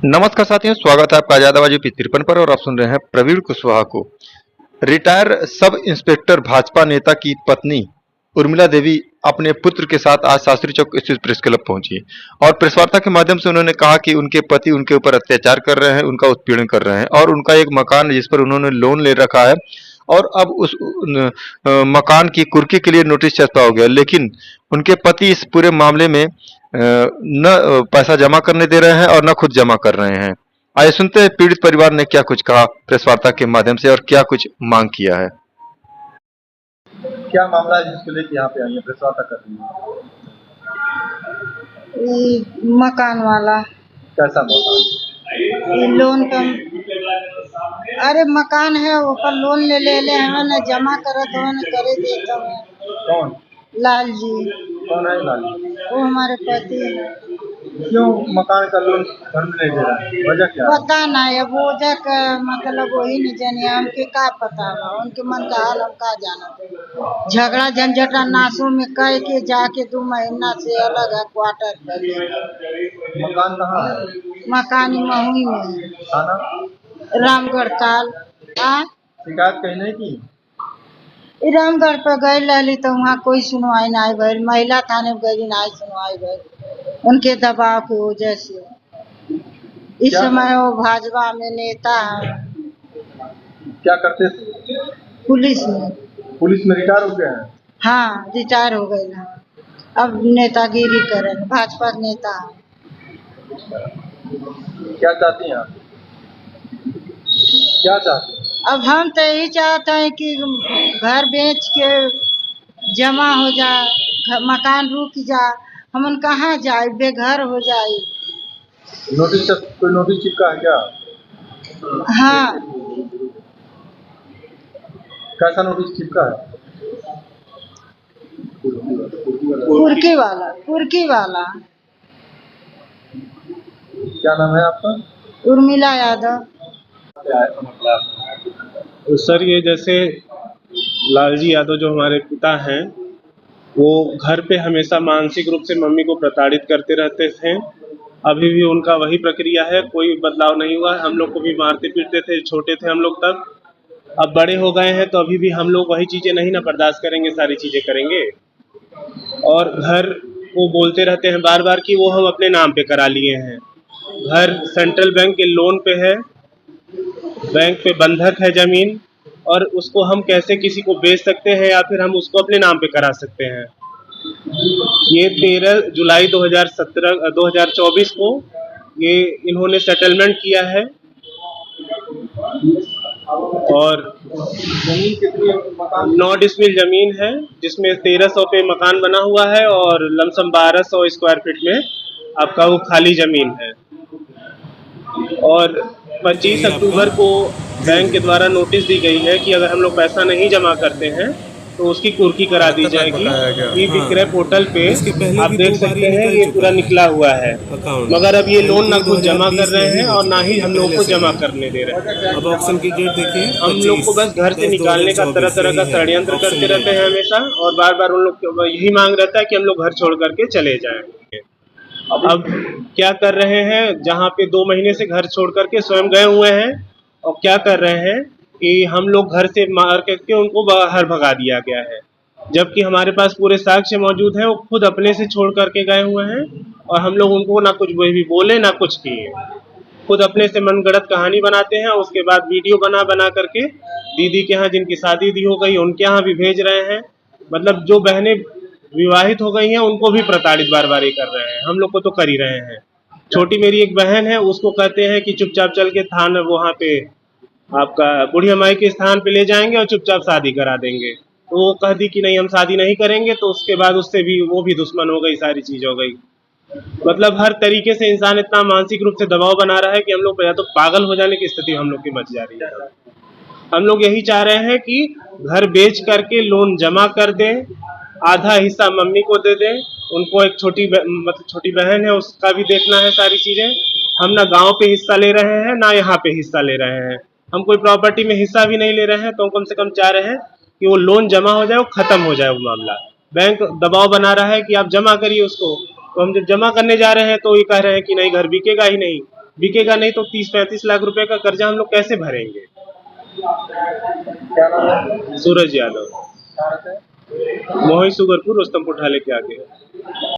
नमस्कार साथियों, स्वागत है आपका आजाद आवाज यूपी 53 पर। और आप सुन रहे हैं प्रवीण कुशवाहा को। रिटायर सब इंस्पेक्टर भाजपा नेता की पत्नी उर्मिला देवी अपने पुत्र के साथ आज शास्त्री चौक स्थित प्रेस क्लब पहुंची और प्रेस वार्ता के माध्यम से उन्होंने कहा कि उनके पति उनके ऊपर अत्याचार कर रहे हैं, उनका उत्पीड़न कर रहे हैं और उनका एक मकान जिस पर उन्होंने लोन ले रखा है और अब उस मकान की कुर्की के लिए नोटिस चस्पा हो गया, लेकिन उनके पति इस पूरे मामले में न पैसा जमा करने दे रहे हैं और न खुद जमा कर रहे हैं। आइए सुनते हैं पीड़ित परिवार ने क्या कुछ कहा प्रेस वार्ता के माध्यम से और क्या कुछ मांग किया है। क्या मामला है जिसको लेके यहाँ पे आई है, प्रेस वार्ता कर रही है? ये मकान वाला कैसा मकान? ये लोन का। अरे मकान है ऊपर लोन ले हमें न जमा करत हो न करे देता हूँ। कौन? लाल जी। कौन है लाल? वो हमारे पति है। क्यों मकान का लोन घर में ले दे रहा है, वजह क्या है? पता नहीं है वो मतलब वही नहीं जानिए, हमके का पता है उनके मन का हाल हम का जाना। झगड़ा झंझटा नासों में कह के जाके 2 महीना से अलग है क्वार्टर पर। मकान कहाँ है? मकान महुई में है, थाना रामगढ़ ताल। शिकायत कहीं नहीं की? रामगढ़ पर गए रहली तो वहाँ कोई सुनवाई नहीं भइल। महिला थाने में गई नहीं सुनवाई भइल उनके दबाव की वजह से। इस समय वो भाजपा में नेता है। क्या करते थे? पुलिस में। पुलिस में रिटायर हो गए हैं? हाँ रिटायर हो गए हैं, अब नेतागिरी करे, भाजपा के नेता है। क्या चाहती हैं आप? क्या चाहती हैं? अब हम तो यही चाहते हैं कि घर बेच के जमा हो जाए, मकान रुक जाए, हमन कहाँ जाए, बेघर हो जाए। कोई नोटिस चिपका है क्या? हाँ। कैसा नोटिस चिपका है? कुर्की वाला। क्या नाम है आपका? उर्मिला यादव। सर ये जैसे लालजी यादव जो हमारे पिता हैं, वो घर पे हमेशा मानसिक रूप से मम्मी को प्रताड़ित करते रहते थे। अभी भी उनका वही प्रक्रिया है, कोई बदलाव नहीं हुआ। हम लोग को भी मारते पीटते थे, छोटे थे हम लोग तब। अब बड़े हो गए हैं तो अभी भी हम लोग वही चीज़ें नहीं ना बर्दाश्त करेंगे, सारी चीज़ें करेंगे। और घर वो बोलते रहते हैं बार बार कि वो हम अपने नाम पे करा लिए हैं। घर सेंट्रल बैंक के लोन पे है, बैंक पे बंधक है ज़मीन, और उसको हम कैसे किसी को बेच सकते हैं या फिर हम उसको अपने नाम पे करा सकते हैं। ये 13 जुलाई 2024 को ये इन्होंने सेटलमेंट किया है। और 9 डिसमिल ज़मीन है जिसमें 1300 पे मकान बना हुआ है और लमसम 1200 स्क्वायर फीट में आपका वो खाली ज़मीन है। और 25 अक्टूबर को बैंक के द्वारा नोटिस दी गई है कि अगर हम लोग पैसा नहीं जमा करते हैं तो उसकी कुर्की करा दी जाएगी। ई विक्रय पोर्टल पे आप देख सकते हैं ये पूरा निकला हुआ है, मगर अब ये लोन ना खुद जमा कर रहे हैं और ना ही हम लोग को जमा करने दे रहे हैं। अब ऑप्शन की डेट देखिए, हम लोग को बस घर से निकालने का तरह तरह का षड्यंत्र करते रहते हैं हमेशा, और बार बार उन लोग यही मांग रहता है कि हम लोग घर छोड़ करके चले जाएं। अब क्या कर रहे हैं, जहाँ पे 2 महीने से घर छोड़ करके स्वयं गए हुए हैं, और क्या कर रहे हैं कि हम लोग घर से मार करके उनको बाहर भगा दिया गया है, जबकि हमारे पास पूरे साक्ष्य मौजूद हैं। वो खुद अपने से छोड़ करके गए हुए हैं और हम लोग उनको ना कुछ भी बोले ना कुछ किए, खुद अपने से मनगढ़ंत कहानी बनाते हैं। उसके बाद वीडियो बना करके दीदी के यहाँ जिनकी शादी हो गई उनके यहाँ भी भेज रहे हैं। मतलब जो बहनें विवाहित हो गई हैं उनको भी प्रताड़ित बार बार ये कर रहे हैं, हम लोग को तो कर ही रहे हैं। छोटी मेरी एक बहन है, उसको कहते हैं कि चुपचाप चल के थाना वहाँ पे आपका बुढ़िया माई के स्थान पे ले जाएंगे और चुपचाप शादी करा देंगे। तो वो कह दी कि नहीं हम शादी नहीं करेंगे, तो उसके बाद उससे भी वो भी दुश्मन हो गई, सारी चीज हो गई। मतलब हर तरीके से इंसान इतना मानसिक रूप से दबाव बना रहा है कि हम लोग या तो पागल हो जाने की स्थिति हम लोग की मच जा रही है। हम लोग यही चाह रहे हैं कि घर बेच करके लोन जमा कर दें, आधा हिस्सा मम्मी को दे दें, उनको एक छोटी बहन है उसका भी देखना है सारी चीजें। हम ना गांव पे हिस्सा ले रहे हैं ना यहाँ पे हिस्सा ले रहे हैं, हम कोई प्रॉपर्टी में हिस्सा भी नहीं ले रहे हैं। तो कम से कम चाह रहे हैं कि वो लोन जमा हो जाए, वो खत्म हो जाए वो मामला। बैंक दबाव बना रहा है कि आप जमा करिए उसको, तो हम जब जमा करने जा रहे हैं तो ये कह रहे हैं कि नहीं घर बिकेगा ही नहीं, बिकेगा नहीं तो 30-35 लाख रुपए का कर्जा हम लोग कैसे भरेंगे। क्या नाम है? सूरज यादव, कहाँ रहते हैं? मोहित सुगरपुर, रुस्तमपुर ढाले के आगे।